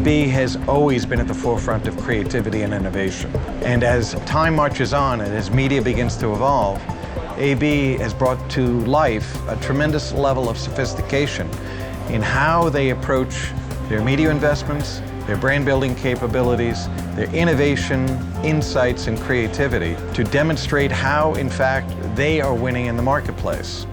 AB has always been at the forefront of creativity and innovation. And as time marches on and as media begins to evolve, AB has brought to life a tremendous level of sophistication in how they approach their media investments, their brand building capabilities, their innovation, insights, and creativity to demonstrate how, in fact, they are winning in the marketplace.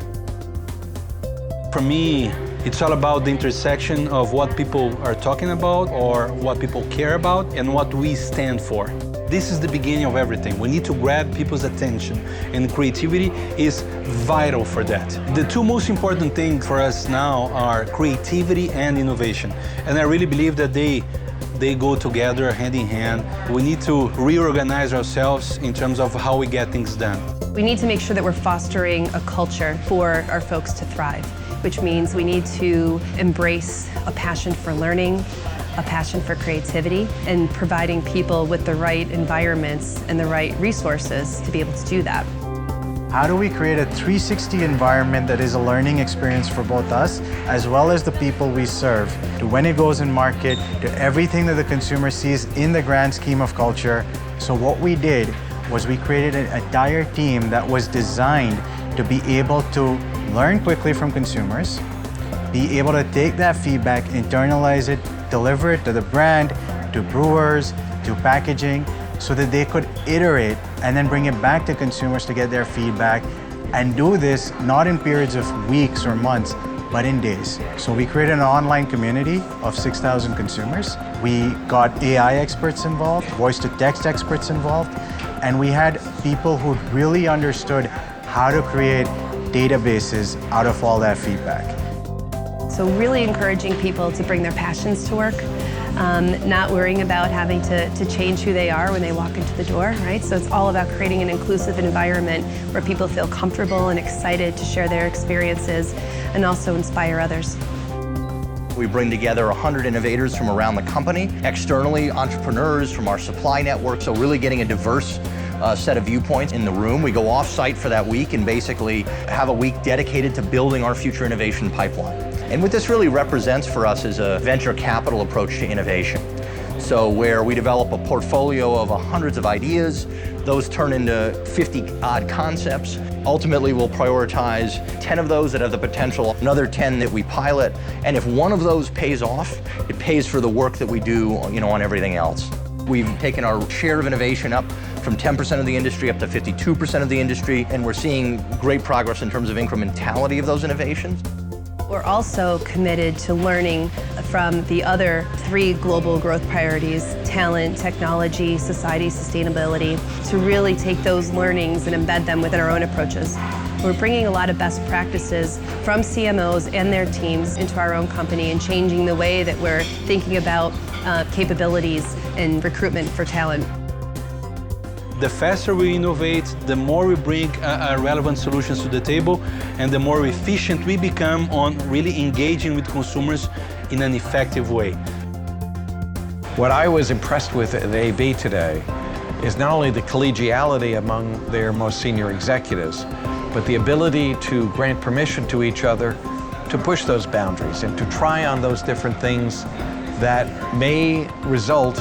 For me, it's all about the intersection of what people are talking about or what people care about and what we stand for. This is the beginning of everything. We need to grab people's attention, and creativity is vital for that. The two most important things for us now are creativity and innovation. And I really believe that they go together hand in hand. We need to reorganize ourselves in terms of how we get things done. We need to make sure that we're fostering a culture for our folks to thrive, which means we need to embrace a passion for learning, a passion for creativity, and providing people with the right environments and the right resources to be able to do that. How do we create a 360 environment that is a learning experience for both us as well as the people we serve, to when it goes in market, to everything that the consumer sees in the grand scheme of culture? So what we did was we created an entire team that was designed to be able to learn quickly from consumers, be able to take that feedback, internalize it, deliver it to the brand, to brewers, to packaging, so that they could iterate and then bring it back to consumers to get their feedback, and do this not in periods of weeks or months, but in days. So we created an online community of 6,000 consumers. We got AI experts involved, voice-to-text experts involved, and we had people who really understood how to create databases out of all that feedback. So really encouraging people to bring their passions to work, not worrying about having to change who they are when they walk into the door, right? So it's all about creating an inclusive environment where people feel comfortable and excited to share their experiences and also inspire others. We bring together 100 innovators from around the company, externally entrepreneurs from our supply network, so really getting a diverse set of viewpoints in the room. We go off-site for that week and basically have a week dedicated to building our future innovation pipeline. And what this really represents for us is a venture capital approach to innovation. So where we develop a portfolio of hundreds of ideas, those turn into 50-odd concepts. Ultimately, we'll prioritize 10 of those that have the potential, another 10 that we pilot, and if one of those pays off, it pays for the work that we do, on everything else. We've taken our share of innovation up from 10% of the industry up to 52% of the industry, and we're seeing great progress in terms of incrementality of those innovations. We're also committed to learning from the other 3 global growth priorities: talent, technology, society, sustainability, to really take those learnings and embed them within our own approaches. We're bringing a lot of best practices from CMOs and their teams into our own company and changing the way that we're thinking about capabilities and recruitment for talent. The faster we innovate, the more we bring relevant solutions to the table, and the more efficient we become on really engaging with consumers in an effective way. What I was impressed with at AB today is not only the collegiality among their most senior executives, but the ability to grant permission to each other to push those boundaries and to try on those different things that may result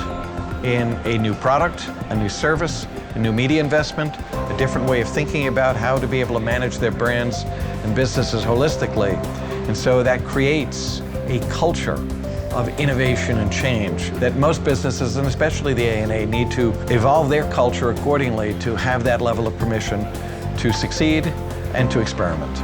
in a new product, a new service, a new media investment, a different way of thinking about how to be able to manage their brands and businesses holistically. And so that creates a culture of innovation and change that most businesses, and especially the A&A, need to evolve their culture accordingly to have that level of permission to succeed and to experiment.